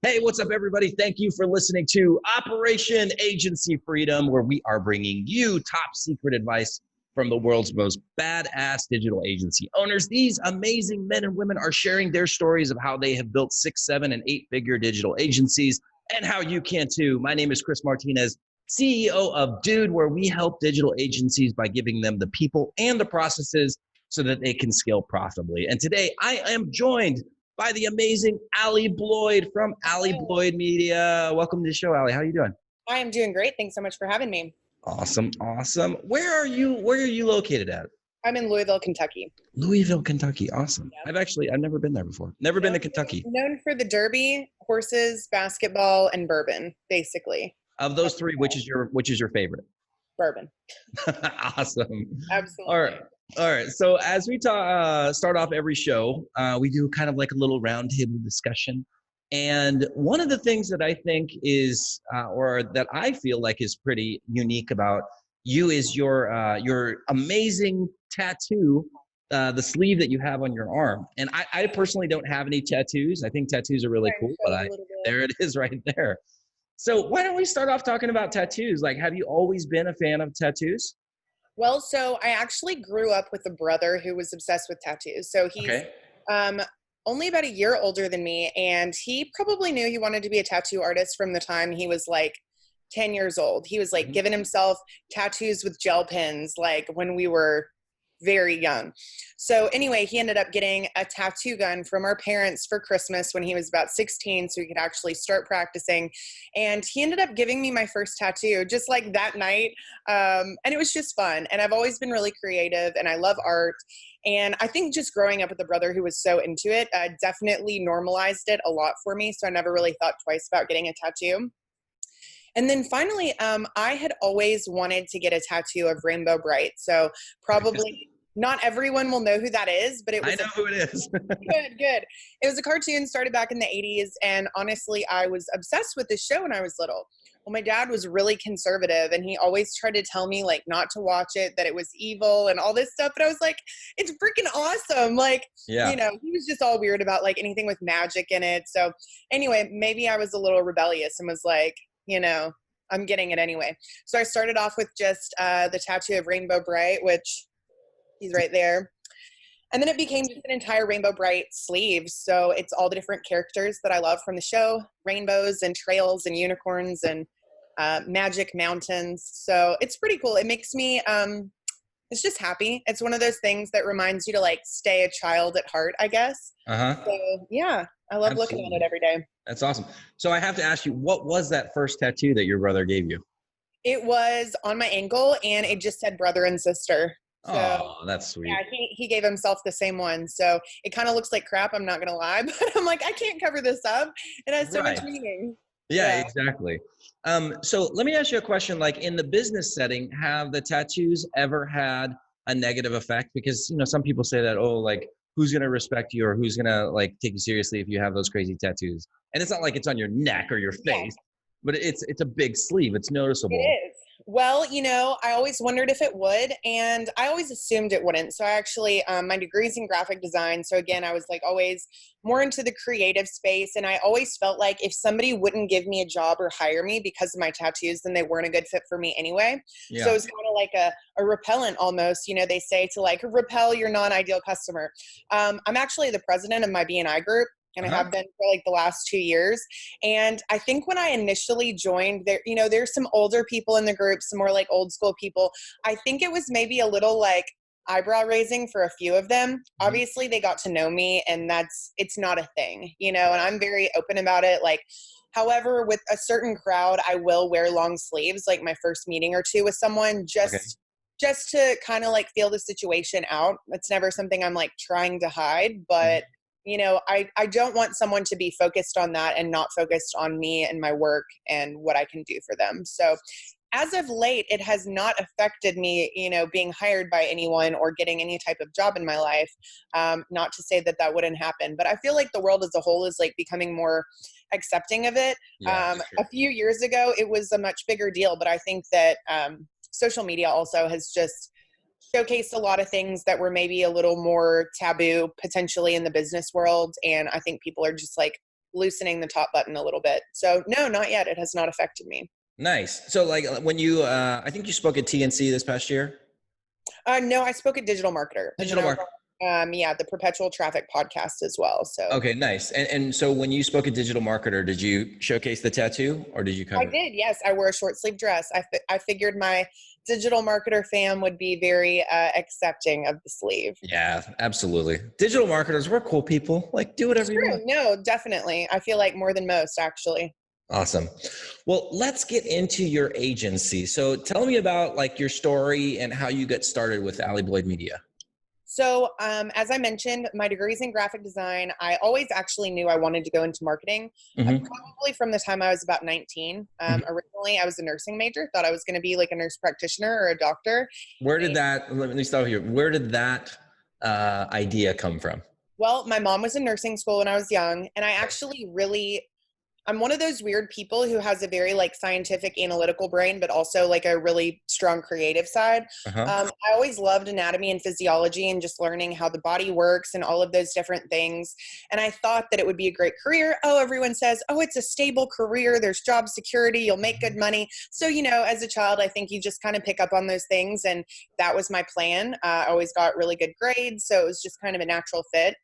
Hey, what's up, everybody? Thank you for listening to Operation Agency Freedom, where we are bringing you top secret advice from the world's most badass digital agency owners. These amazing men and women are sharing their stories of how they have built 6, 7, and 8-figure digital agencies and how you can too. My name is Chris Martinez, CEO of Dude, where we help digital agencies by giving them the people and the processes so that they can scale profitably. And today I am joined by the amazing Allie Bloyd from Allie Bloyd Media. Welcome to the show, Allie. How are you doing? I am doing great. Thanks so much for having me. Awesome. Where are you located at? I'm in Louisville, Kentucky. Louisville, Kentucky. Awesome. Yep. I've never been there before. Never been to Kentucky. Known for the Derby, horses, basketball, and bourbon, basically. Of those three, which is your favorite? Bourbon. Awesome. Absolutely. All right. So as we start off every show, we do kind of like a little roundtable discussion. And one of the things that I think is, or that I feel like is pretty unique about you is your amazing tattoo, the sleeve that you have on your arm. And I personally don't have any tattoos. I think tattoos are really cool, but there it is right there. So why don't we start off talking about tattoos? Like, have you always been a fan of tattoos? Well, so I actually grew up with a brother who was obsessed with tattoos. So he's only about a year older than me, and he probably knew he wanted to be a tattoo artist from the time he was like 10 years old. He was like giving himself tattoos with gel pens, like when we were very young. So anyway, he ended up getting a tattoo gun from our parents for Christmas when he was about 16, so he could actually start practicing. And he ended up giving me my first tattoo just like that night. And it was just fun. And I've always been really creative and I love art. And I think just growing up with a brother who was so into it definitely normalized it a lot for me. So I never really thought twice about getting a tattoo. And then finally, I had always wanted to get a tattoo of Rainbow Bright. So probably not everyone will know who that is, but it was— I know who it is. Good. It was a cartoon started back in the 80s. And honestly, I was obsessed with this show when I was little. Well, my dad was really conservative and he always tried to tell me like not to watch it, that it was evil and all this stuff. But I was like, it's freaking awesome. Like, he was just all weird about like anything with magic in it. So anyway, maybe I was a little rebellious and was like, I'm getting it anyway. So I started off with just the tattoo of Rainbow Bright, which he's right there. And then it became just an entire Rainbow Bright sleeve. So it's all the different characters that I love from the show, rainbows and trails and unicorns and magic mountains. So it's pretty cool. It makes me, it's just happy. It's one of those things that reminds you to like stay a child at heart, I guess. So yeah, I love looking at it every day. That's awesome. So I have to ask you, what was that first tattoo that your brother gave you? It was on my ankle and it just said brother and sister. So, oh, that's sweet. Yeah, he gave himself the same one. So it kind of looks like crap, I'm not going to lie, but I'm like, I can't cover this up. It has so much meaning. Yeah, exactly. So let me ask you a question. Like in the business setting, have the tattoos ever had a negative effect? Because, some people say that, like, who's going to respect you or who's going to like take you seriously if you have those crazy tattoos? And it's not like it's on your neck or your face, but it's a big sleeve. It's noticeable. It is. Well, I always wondered if it would, and I always assumed it wouldn't. So I actually, my degree's in graphic design. So again, I was like always more into the creative space. And I always felt like if somebody wouldn't give me a job or hire me because of my tattoos, then they weren't a good fit for me anyway. Yeah. So it was kind of like a repellent almost, they say to like repel your non-ideal customer. I'm actually the president of my B&I group. And I have been for like the last 2 years. And I think when I initially joined there, there's some older people in the group, some more like old school people. I think it was maybe a little like eyebrow raising for a few of them. Obviously they got to know me and it's not a thing, and I'm very open about it. Like, however, with a certain crowd, I will wear long sleeves, like my first meeting or two with someone just to kind of like feel the situation out. It's never something I'm like trying to hide, but I don't want someone to be focused on that and not focused on me and my work and what I can do for them. So as of late, it has not affected me, being hired by anyone or getting any type of job in my life. Not to say that wouldn't happen, but I feel like the world as a whole is like becoming more accepting of it. A few years ago, it was a much bigger deal, but I think that social media also has just showcased a lot of things that were maybe a little more taboo potentially in the business world. And I think people are just like loosening the top button a little bit. So no, not yet. It has not affected me. Nice. So like when you, I think you spoke at TNC this past year. No, I spoke at Digital Marketer, and then Digital I was Mark. on, the Perpetual Traffic podcast as well. So Okay, nice. And so when you spoke at Digital Marketer, did you showcase the tattoo or did you I cover it? did. Yes, I wore a short sleeve dress. I figured my Digital Marketer fam would be very accepting of the sleeve. Yeah, absolutely. Digital marketers, we're cool people. Like, do whatever you True. want. No, definitely. I feel like more than most, actually. Awesome. Well, let's get into your agency. So tell me about like your story and how you got started with Allie Bloyd Media. So, as I mentioned, my degree's in graphic design. I always actually knew I wanted to go into marketing, Mm-hmm. probably from the time I was about 19. Mm-hmm. Originally, I was a nursing major, thought I was going to be like a nurse practitioner or a doctor. Where did that, let me stop here. Where did that idea come from? Well, my mom was in nursing school when I was young, and I actually really I'm one of those weird people who has a very like scientific analytical brain, but also like a really strong creative side. Uh-huh. I always loved anatomy and physiology and just learning how the body works and all of those different things. And I thought that it would be a great career. Oh, everyone says, oh, it's a stable career. There's job security. You'll make good money. So, as a child, I think you just kind of pick up on those things. And that was my plan. I always got really good grades. So it was just kind of a natural fit.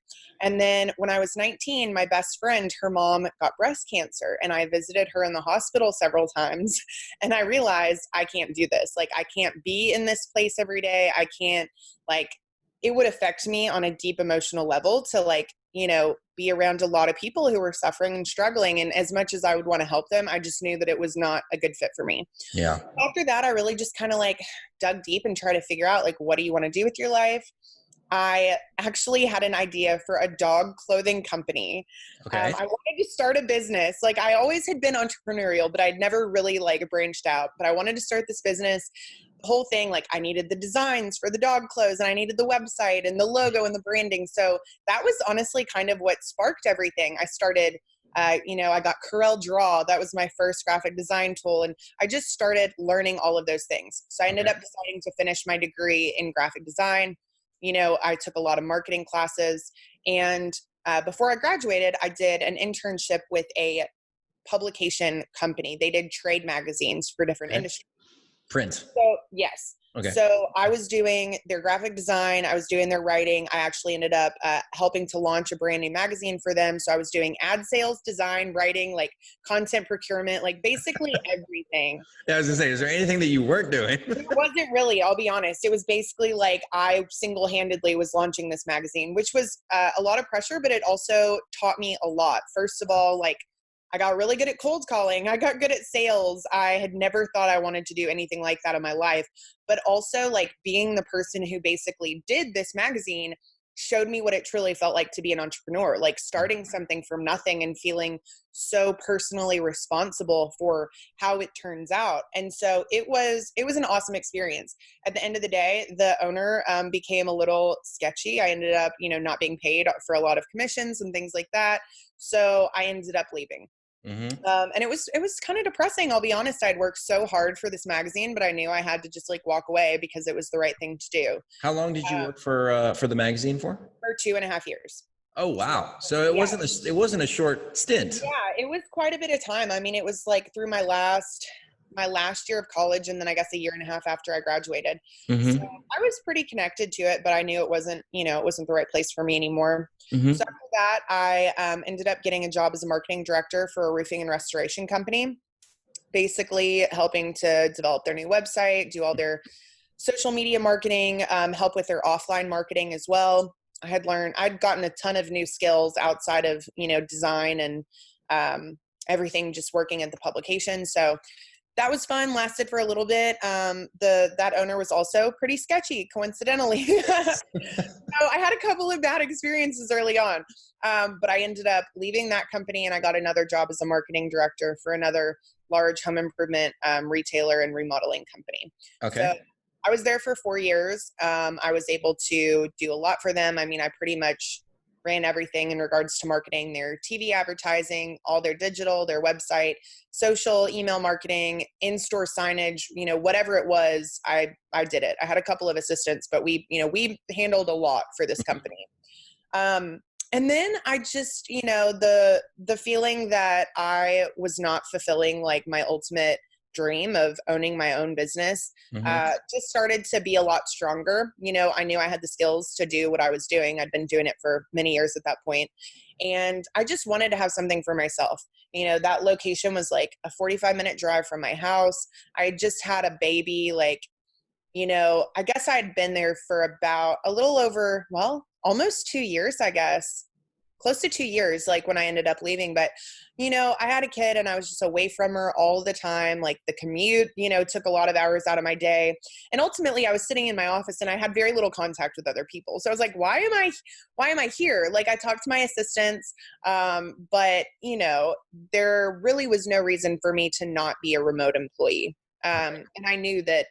And then when I was 19, my best friend, her mom got breast cancer, and I visited her in the hospital several times. And I realized I can't do this. Like, I can't be in this place every day. I can't, like, it would affect me on a deep emotional level to, like, be around a lot of people who were suffering and struggling. And as much as I would want to help them, I just knew that it was not a good fit for me. Yeah. After that, I really just kind of like dug deep and tried to figure out, like, what do you want to do with your life? I actually had an idea for a dog clothing company. Okay. I wanted to start a business. Like, I always had been entrepreneurial, but I'd never really like branched out. But I wanted to start this business. The whole thing, like, I needed the designs for the dog clothes, and I needed the website and the logo and the branding. So that was honestly kind of what sparked everything. I started I got Corel Draw. That was my first graphic design tool. And I just started learning all of those things. So I ended up deciding to finish my degree in graphic design. I took a lot of marketing classes. And before I graduated, I did an internship with a publication company. They did trade magazines for different industries. Print. So, yes. Okay. So I was doing their graphic design. I was doing their writing. I actually ended up helping to launch a brand new magazine for them. So I was doing ad sales, design, writing, like content procurement, like basically everything. Yeah, I was gonna say, is there anything that you weren't doing? It wasn't really, I'll be honest. It was basically like I single-handedly was launching this magazine, which was a lot of pressure, but it also taught me a lot. First of all, like, I got really good at cold calling. I got good at sales. I had never thought I wanted to do anything like that in my life. But also, like, being the person who basically did this magazine showed me what it truly felt like to be an entrepreneur, like starting something from nothing and feeling so personally responsible for how it turns out. And so it was an awesome experience. At the end of the day, the owner became a little sketchy. I ended up, not being paid for a lot of commissions and things like that. So I ended up leaving. Mm-hmm. And it was kind of depressing. I'll be honest. I'd worked so hard for this magazine, but I knew I had to just like walk away because it was the right thing to do. How long did you work for the magazine for? For 2.5 years. Oh wow! So it wasn't a short stint. Yeah, it was quite a bit of time. I mean, it was like through my last year of college, and then I guess a year and a half after I graduated. Mm-hmm. So I was pretty connected to it, but I knew it wasn't the right place for me anymore. Mm-hmm. So after that, I ended up getting a job as a marketing director for a roofing and restoration company, basically helping to develop their new website, do all their social media marketing, help with their offline marketing as well. I'd gotten a ton of new skills outside of, design and everything, just working at the publication. So that was fun, lasted for a little bit. That owner was also pretty sketchy, coincidentally. So I had a couple of bad experiences early on. But I ended up leaving that company, and I got another job as a marketing director for another large home improvement retailer and remodeling company. Okay. So I was there for 4 years. I was able to do a lot for them. I mean, I pretty much ran everything in regards to marketing, their TV advertising, all their digital, their website, social, email marketing, in-store signage, whatever it was, I did it. I had a couple of assistants, but we handled a lot for this company. And then I just, the feeling that I was not fulfilling like my ultimate dream of owning my own business just started to be a lot stronger. I knew I had the skills to do what I was doing. I'd been doing it for many years at that point. And I just wanted to have something for myself. That location was like a 45-minute drive from my house. I had just had a baby, I guess I had been there for about a little over, well, almost 2 years, I guess. Close to 2 years, like when I ended up leaving. But, I had a kid and I was just away from her all the time. Like the commute, took a lot of hours out of my day. And ultimately I was sitting in my office and I had very little contact with other people. So I was like, why am I here? Like I talked to my assistants, but there really was no reason for me to not be a remote employee. And I knew that,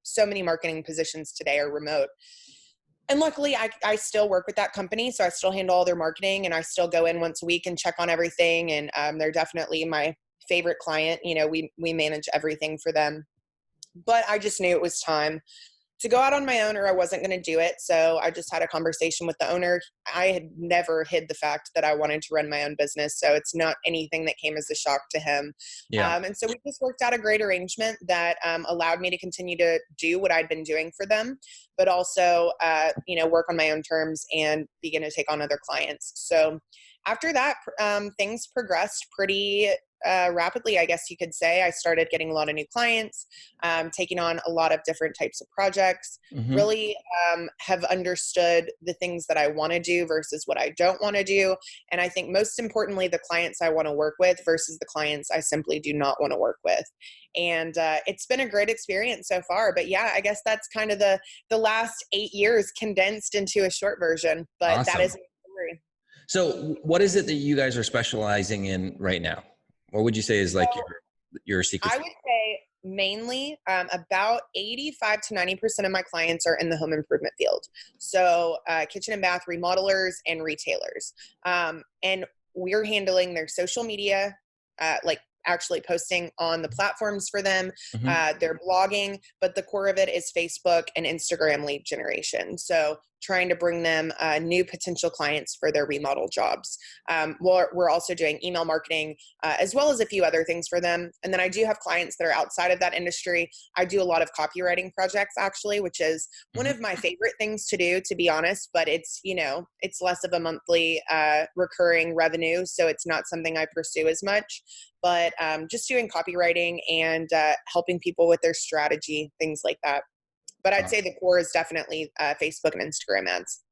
so many marketing positions today are remote. And luckily I still work with that company. So I still handle all their marketing and I still go in once a week and check on everything. And they're definitely my favorite client. We manage everything for them. But I just knew it was time to go out on my own or I wasn't going to do it. So I just had a conversation with the owner. I had never hid the fact that I wanted to run my own business. So it's not anything that came as a shock to him. Yeah. And so we just worked out a great arrangement that allowed me to continue to do what I'd been doing for them, but also, work on my own terms and begin to take on other clients. So after that, things progressed pretty rapidly, I guess you could say. I started getting a lot of new clients, taking on a lot of different types of projects, really have understood the things that I want to do versus what I don't want to do. And I think most importantly, the clients I want to work with versus the clients I simply do not want to work with. And it's been a great experience so far. But yeah, I guess that's kind of the last 8 years condensed into a short version. But Awesome. that is my story. So what is it that you guys are specializing in right now? What would you say is like your secret? I would say mainly about 85 to 90% of my clients are in the home improvement field. So kitchen and bath remodelers and retailers. And we're handling their social media, like actually posting on the platforms for them, their blogging, but the core of it is Facebook and Instagram lead generation. So trying to bring them new potential clients for their remodel jobs. We're also doing email marketing as well as a few other things for them. And then I do have clients that are outside of that industry. I do a lot of copywriting projects actually, which is one of my favorite things to do, to be honest, but it's, it's less of a monthly recurring revenue. So it's not something I pursue as much, but just doing copywriting and helping people with their strategy, things like that. But I'd say the core is definitely Facebook and Instagram ads.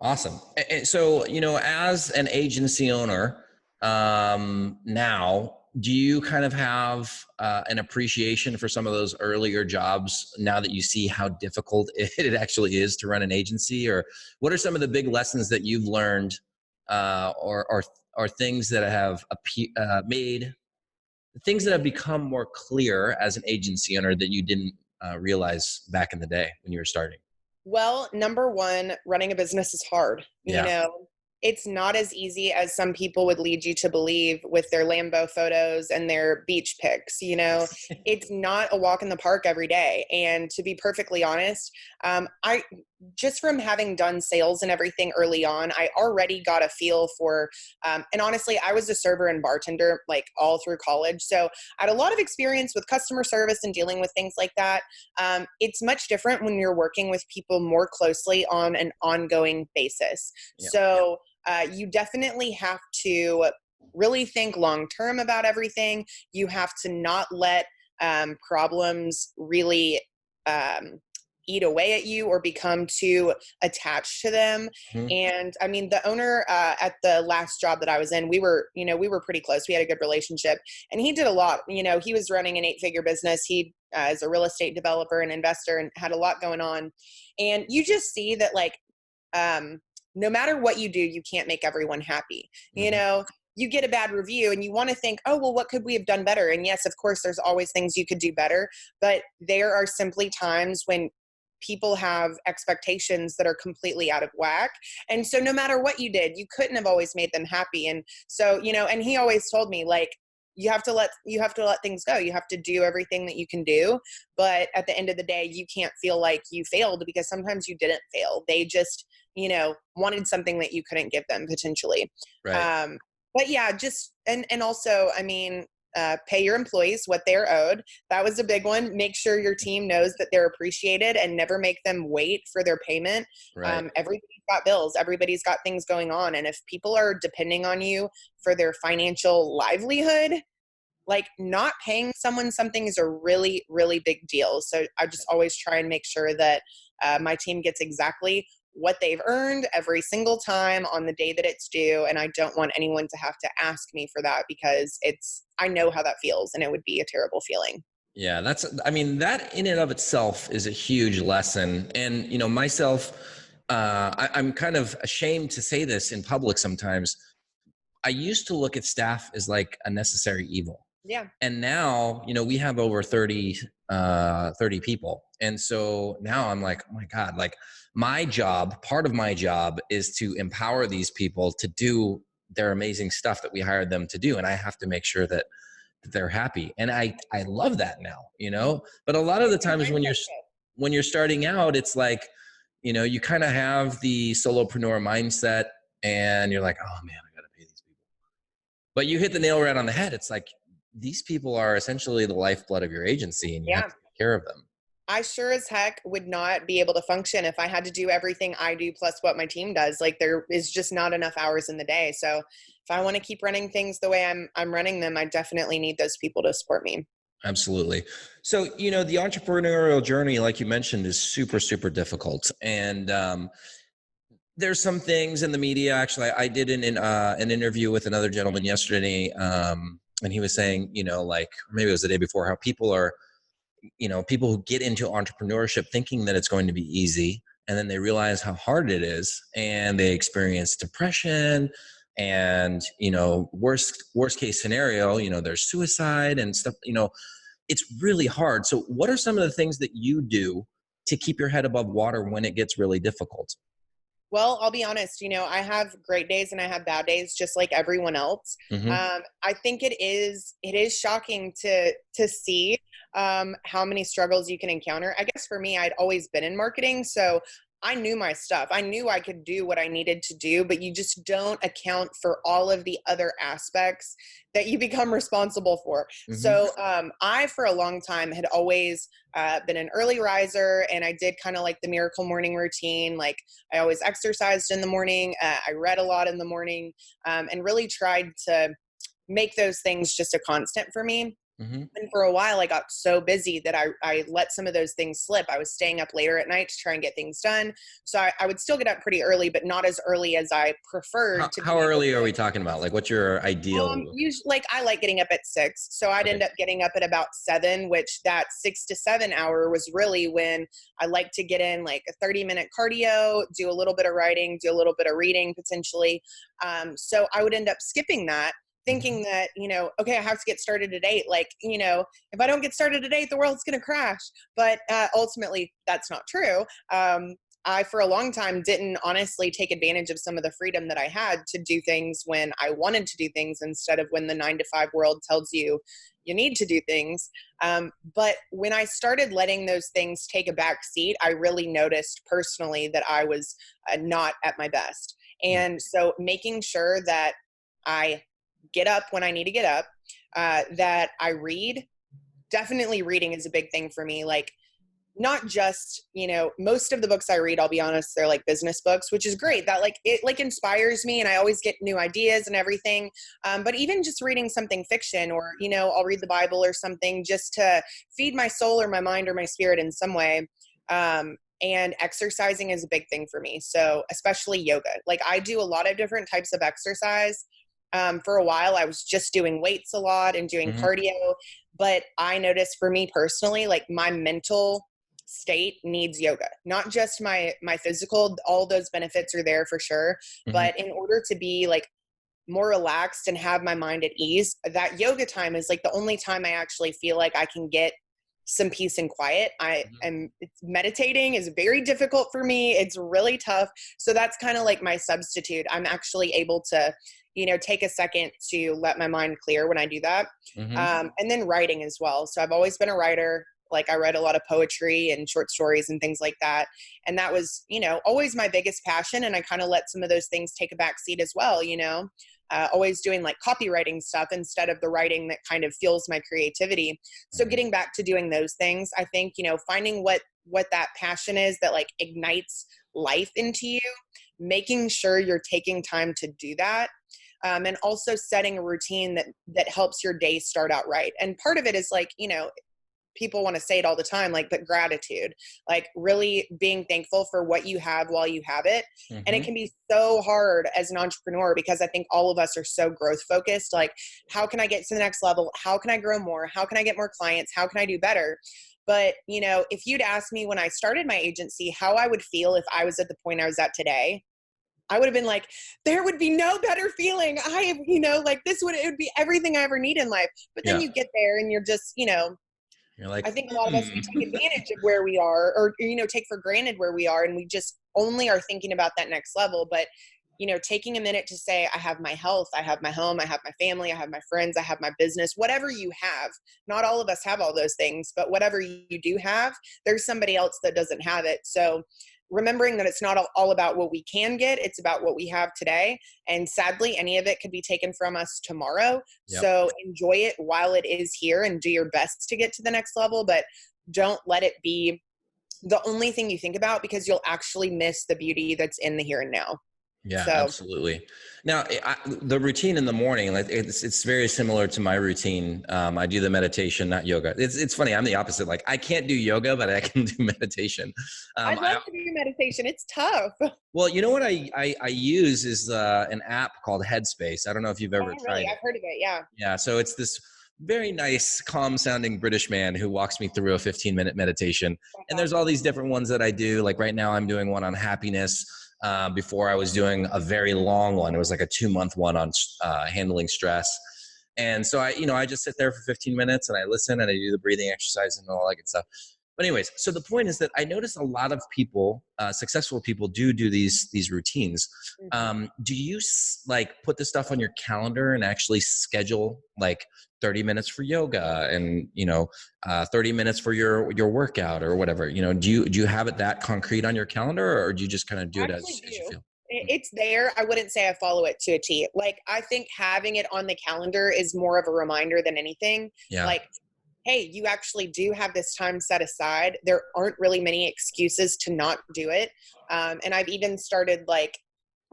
Awesome. And so, as an agency owner now, do you kind of have an appreciation for some of those earlier jobs now that you see how difficult it actually is to run an agency? Or what are some of the big lessons that you've learned or things that have made things that have become more clear as an agency owner that you didn't realize back in the day when you were starting? Well, number one, running a business is hard. Yeah. It's not as easy as some people would lead you to believe with their Lambo photos and their beach pics. It's not a walk in the park every day. And to be perfectly honest, I just from having done sales and everything early on, I already got a feel for, and honestly, I was a server and bartender like all through college. So I had a lot of experience with customer service and dealing with things like that. It's much different when you're working with people more closely on an ongoing basis. Yeah. So you definitely have to really think long-term about everything. You have to not let problems really eat away at you or become too attached to them. And I mean, the owner at the last job that I was in, we were pretty close. We had a good relationship and he did a lot. He was running an 8-figure business. He is a real estate developer and investor and had a lot going on. And you just see that no matter what you do, you can't make everyone happy. You get a bad review and you want to think, oh, well, what could we have done better? And yes, of course, there's always things you could do better, but there are simply times when people have expectations that are completely out of whack. And so no matter what you did, you couldn't have always made them happy. And so, and he always told me you have to let things go. You have to do everything that you can do. But at the end of the day, you can't feel like you failed because sometimes you didn't fail. They just wanted something that you couldn't give them potentially. Right. But yeah, just, and also, I mean, pay your employees what they're owed. That was a big one. Make sure your team knows that they're appreciated and never make them wait for their payment. Right. Everybody's got bills. Everybody's got things going on. And if people are depending on you for their financial livelihood, like not paying someone something is a really, really big deal. So I just always try and make sure that my team gets exactly what they've earned every single time on the day that it's due. And I don't want anyone to have to ask me for that, because I know how that feels, and it would be a terrible feeling. Yeah, that in and of itself is a huge lesson. And, myself, I'm kind of ashamed to say this in public sometimes. I used to look at staff as like a necessary evil. Yeah. And now, we have over 30 people. And so now I'm like, oh my God, like part of my job is to empower these people to do their amazing stuff that we hired them to do. And I have to make sure that they're happy. And I love that now, but a lot of the times when you're starting out, it's like, you kind of have the solopreneur mindset and you're like, oh man, I got to pay these people. But you hit the nail right on the head. It's like, these people are essentially the lifeblood of your agency, and you have to take care of them. I sure as heck would not be able to function if I had to do everything I do plus what my team does. Like, there is just not enough hours in the day. So if I want to keep running things the way I'm running them, I definitely need those people to support me. Absolutely. So, the entrepreneurial journey, like you mentioned, is super, super difficult. And there's some things in the media. Actually, I did an interview with another gentleman yesterday, and he was saying, or maybe it was the day before, how people are, people who get into entrepreneurship thinking that it's going to be easy, and then they realize how hard it is, and they experience depression, and, worst case scenario, there's suicide and stuff, it's really hard. So what are some of the things that you do to keep your head above water when it gets really difficult? Well, I'll be honest, I have great days and I have bad days just like everyone else. Mm-hmm. I think it is shocking to see how many struggles you can encounter. I guess for me, I'd always been in marketing, so I knew my stuff. I knew I could do what I needed to do, but you just don't account for all of the other aspects that you become responsible for. Mm-hmm. So I, for a long time, had always been an early riser, and I did kind of like the miracle morning routine. Like, I always exercised in the morning. I read a lot in the morning, and really tried to make those things just a constant for me. Mm-hmm. And for a while, I got so busy that I let some of those things slip. I was staying up later at night to try and get things done. So I would still get up pretty early, but not as early as I preferred. How early are we talking about? Like, what's your ideal? Usually, I like getting up at 6. So I'd end up getting up at about 7, which that 6 to 7 hour was really when I like to get in like a 30-minute cardio, do a little bit of writing, do a little bit of reading potentially. So I would end up skipping that, thinking that, okay, I have to get started at 8. Like, if I don't get started at 8, the world's going to crash. But ultimately, that's not true. I, for a long time, didn't honestly take advantage of some of the freedom that I had to do things when I wanted to do things, instead of when the 9-to-5 world tells you need to do things. But when I started letting those things take a back seat, I really noticed personally that I was not at my best. And so making sure that I get up when I need to get up, that I read. Definitely reading is a big thing for me. Like, not just, most of the books I read, I'll be honest, they're like business books, which is great. That it inspires me, and I always get new ideas and everything. But even just reading something fiction, or, I'll read the Bible or something just to feed my soul or my mind or my spirit in some way. And exercising is a big thing for me. So especially yoga. Like, I do a lot of different types of exercise. For a while, I was just doing weights a lot and doing cardio, but I noticed for me personally, like, my mental state needs yoga, not just my physical. All those benefits are there for sure. But in order to be like more relaxed and have my mind at ease, that yoga time is like the only time I actually feel like I can get some peace and quiet. Meditating is very difficult for me. It's really tough. So that's kind of like my substitute. I'm actually able to, take a second to let my mind clear when I do that. And then writing as well. So I've always been a writer. Like I read a lot of poetry and short stories and things like that. And that was, always my biggest passion. And I kind of let some of those things take a back seat as well, always doing like copywriting stuff instead of the writing that kind of fuels my creativity. So getting back to doing those things, I think, finding what that passion is that like ignites life into you, making sure you're taking time to do that. And also setting a routine that helps your day start out right. And part of it is like, people want to say it all the time, like, but gratitude, like really being thankful for what you have while you have it. Mm-hmm. And it can be so hard as an entrepreneur because I think all of us are so growth focused. Like, how can I get to the next level? How can I grow more? How can I get more clients? How can I do better? But, if you'd asked me when I started my agency, how I would feel if I was at the point I was at today, I would have been like, there would be no better feeling. Like it would be everything I ever need in life. But then you get there and you're just, you're like, I think a lot of us, we take advantage of where we are or, take for granted where we are. And we just only are thinking about that next level. But, taking a minute to say, I have my health, I have my home, I have my family, I have my friends, I have my business, whatever you have. Not all of us have all those things, but whatever you do have, there's somebody else that doesn't have it. So remembering that it's not all about what we can get, it's about what we have today. And sadly, any of it could be taken from us tomorrow. Yep. So enjoy it while it is here and do your best to get to the next level, but don't let it be the only thing you think about because you'll actually miss the beauty that's in the here and now. Yeah, absolutely. Now, the routine in the morning, like it's very similar to my routine. I do the meditation, not yoga. It's funny. I'm the opposite. Like I can't do yoga, but I can do meditation. I'd love to do meditation. It's tough. Well, you know what I use is an app called Headspace. I don't know if you've ever tried it. I've heard of it. Yeah. Yeah. So it's this very nice, calm sounding British man who walks me through a 15-minute meditation. And there's all these different ones that I do. Like right now I'm doing one on happiness. Before I was doing a very long one. It was like a 2-month one on handling stress. And so I just sit there for 15 minutes and I listen and I do the breathing exercise and all that good stuff. But anyways, so the point is that I notice a lot of people, successful people do these routines. Do you like put this stuff on your calendar and actually schedule like 30 minutes for yoga and, 30 minutes for your workout or whatever, do you have it that concrete on your calendar or do you just kind of do it as you feel? It's there. I wouldn't say I follow it to a T. Like, I think having it on the calendar is more of a reminder than anything. Yeah. Like, hey, you actually do have this time set aside. There aren't really many excuses to not do it. And I've even started like,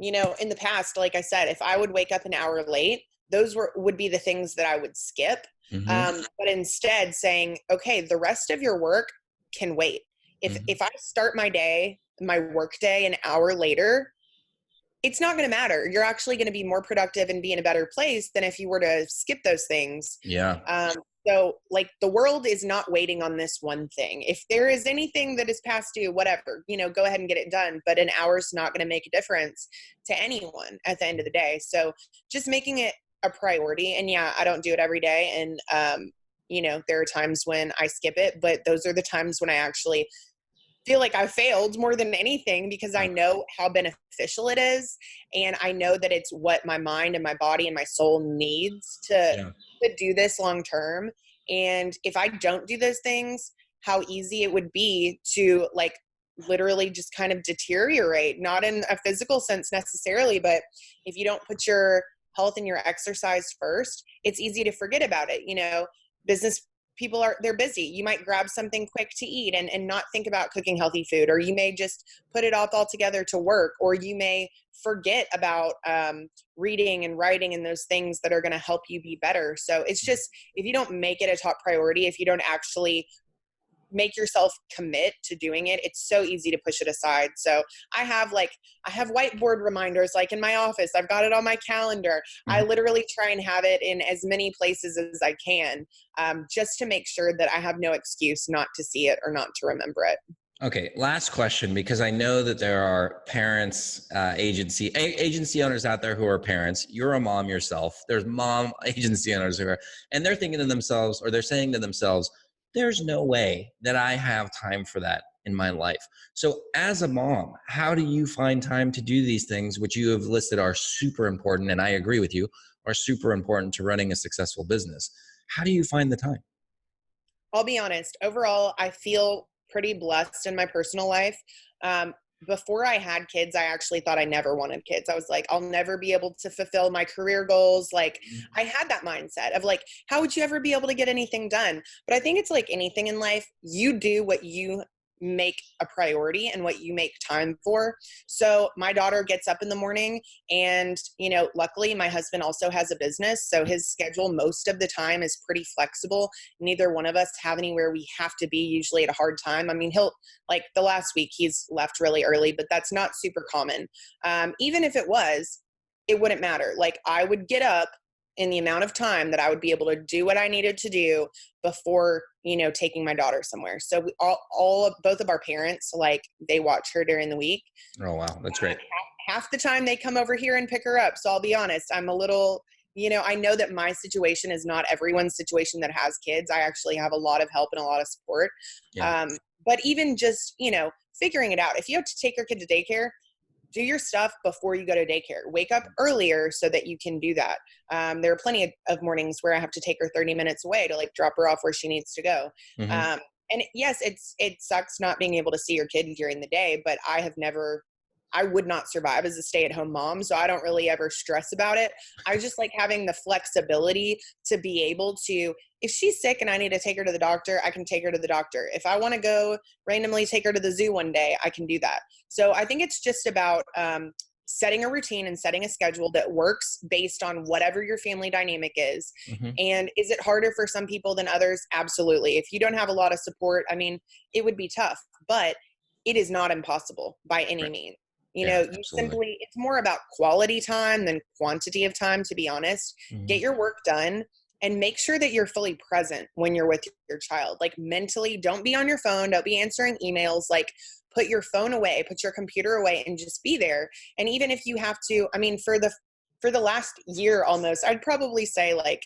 in the past, like I said, if I would wake up an hour late, those would be the things that I would skip. Mm-hmm. But instead saying, okay, the rest of your work can wait. If I start my work day an hour later, it's not going to matter. You're actually going to be more productive and be in a better place than if you were to skip those things. Yeah. So like the world is not waiting on this one thing. If there is anything that is past due, whatever, go ahead and get it done. But an hour's not going to make a difference to anyone at the end of the day. So just making it a priority. And yeah, I don't do it every day. And, there are times when I skip it, but those are the times when I actually feel like I failed more than anything because I know how beneficial it is. And I know that it's what my mind and my body and my soul needs to do this long term. And if I don't do those things, how easy it would be to like literally just kind of deteriorate, not in a physical sense necessarily, but if you don't put your health and your exercise first, it's easy to forget about it. Business people they're busy. You might grab something quick to eat and not think about cooking healthy food, or you may just put it off altogether to work, or you may forget about reading and writing and those things that are going to help you be better. So it's just, if you don't make it a top priority, if you don't actually make yourself commit to doing it, it's so easy to push it aside. So I have whiteboard reminders, like in my office, I've got it on my calendar. Mm-hmm. I literally try and have it in as many places as I can, just to make sure that I have no excuse not to see it or not to remember it. Okay. Last question, because I know that there are parents, agency owners out there who are parents. You're a mom yourself. There's mom agency owners who are, and they're thinking to themselves, or they're saying to themselves, there's no way that I have time for that in my life. So as a mom, how do you find time to do these things, which you have listed are super important, and I agree with you, are super important to running a successful business? How do you find the time? I'll be honest. Overall, I feel pretty blessed in my personal life. Before I had kids, I actually thought I never wanted kids. I was like, I'll never be able to fulfill my career goals. Like, I had that mindset of like, how would you ever be able to get anything done? But I think it's like anything in life, you do what you make a priority and what you make time for. So my daughter gets up in the morning and, luckily my husband also has a business. So his schedule most of the time is pretty flexible. Neither one of us have anywhere we have to be usually at a hard time. I mean, like the last week he's left really early, but that's not super common. Even if it was, it wouldn't matter. Like I would get up in the amount of time that I would be able to do what I needed to do before, taking my daughter somewhere. So we both of our parents, like they watch her during the week. Oh, wow. That's great. Half the time they come over here and pick her up. So I'll be honest, I'm a little, I know that my situation is not everyone's situation that has kids. I actually have a lot of help and a lot of support. Yeah. But even just, figuring it out, if you have to take your kid to daycare, do your stuff before you go to daycare. Wake up earlier so that you can do that. There are plenty of mornings where I have to take her 30 minutes away to like drop her off where she needs to go. Mm-hmm. And yes, it sucks not being able to see your kid during the day, but I would not survive as a stay-at-home mom. So I don't really ever stress about it. I just like having the flexibility to be able to, if she's sick and I need to take her to the doctor, I can take her to the doctor. If I want to go randomly take her to the zoo one day, I can do that. So I think it's just about setting a routine and setting a schedule that works based on whatever your family dynamic is. Mm-hmm. And is it harder for some people than others? Absolutely. If you don't have a lot of support, I mean, it would be tough, but it is not impossible by any means. It's more about quality time than quantity of time, to be honest. Mm-hmm. Get your work done and make sure that you're fully present when you're with your child. Like mentally, don't be on your phone. Don't be answering emails. Like put your phone away, put your computer away and just be there. And even if you have to, I mean, for the last year almost, I'd probably say like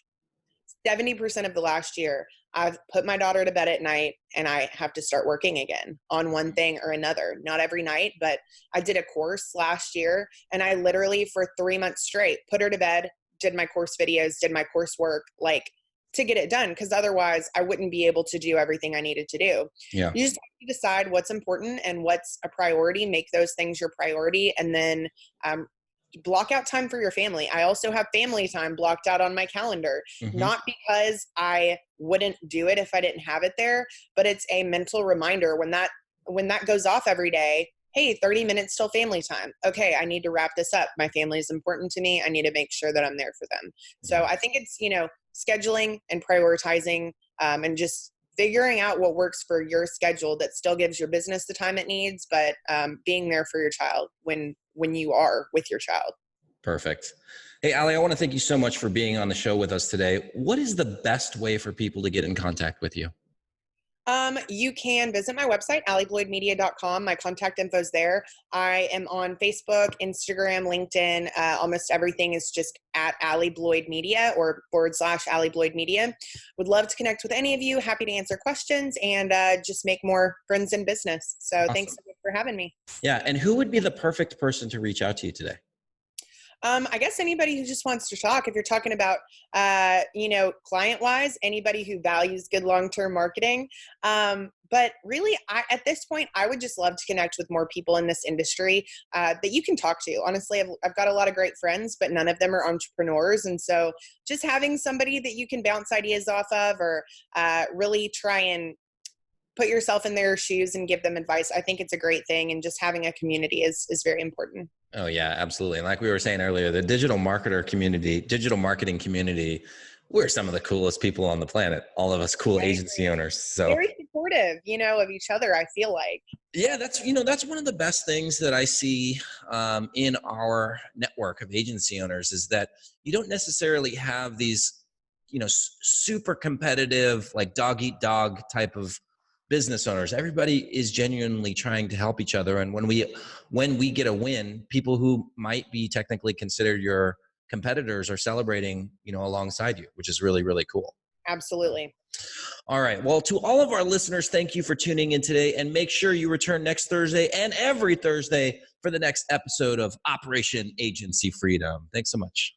70% of the last year, I've put my daughter to bed at night and I have to start working again on one thing or another. Not every night, but I did a course last year and I literally for 3 months straight put her to bed, did my course videos, did my coursework, like to get it done. Because otherwise I wouldn't be able to do everything I needed to do. Yeah. You just have to decide what's important and what's a priority, make those things your priority. And then, block out time for your family. I also have family time blocked out on my calendar, mm-hmm. not because I wouldn't do it if I didn't have it there, but it's a mental reminder when that goes off every day. Hey, 30 minutes till family time. Okay, I need to wrap this up. My family is important to me. I need to make sure that I'm there for them. So I think it's, scheduling and prioritizing and just figuring out what works for your schedule that still gives your business the time it needs, but being there for your child when you are with your child. Perfect. Hey, Allie, I want to thank you so much for being on the show with us today. What is the best way for people to get in contact with you? You can visit my website, alliebloydmedia.com. My contact info is there. I am on Facebook, Instagram, LinkedIn. Almost everything is just at Allie Bloyd Media or / Allie Bloyd Media. Would love to connect with any of you. Happy to answer questions and just make more friends in business. So awesome. Thanks so much for having me. Yeah. And who would be the perfect person to reach out to you today? I guess anybody who just wants to talk, if you're talking about, client-wise, anybody who values good long-term marketing. But really, at this point, I would just love to connect with more people in this industry that you can talk to. Honestly, I've got a lot of great friends, but none of them are entrepreneurs. And so just having somebody that you can bounce ideas off of or really try and put yourself in their shoes and give them advice, I think it's a great thing. And just having a community is very important. Oh yeah, absolutely. And like we were saying earlier, the digital marketing community, we're some of the coolest people on the planet. All of us cool agency owners. So very supportive, of each other, I feel like. Yeah, that's one of the best things that I see in our network of agency owners is that you don't necessarily have these, super competitive, like dog eat dog type of business owners. Everybody is genuinely trying to help each other. And when we get a win, people who might be technically considered your competitors are celebrating, alongside you, which is really, really cool. Absolutely. All right. Well, to all of our listeners, thank you for tuning in today, and make sure you return next Thursday and every Thursday for the next episode of Operation Agency Freedom. Thanks so much.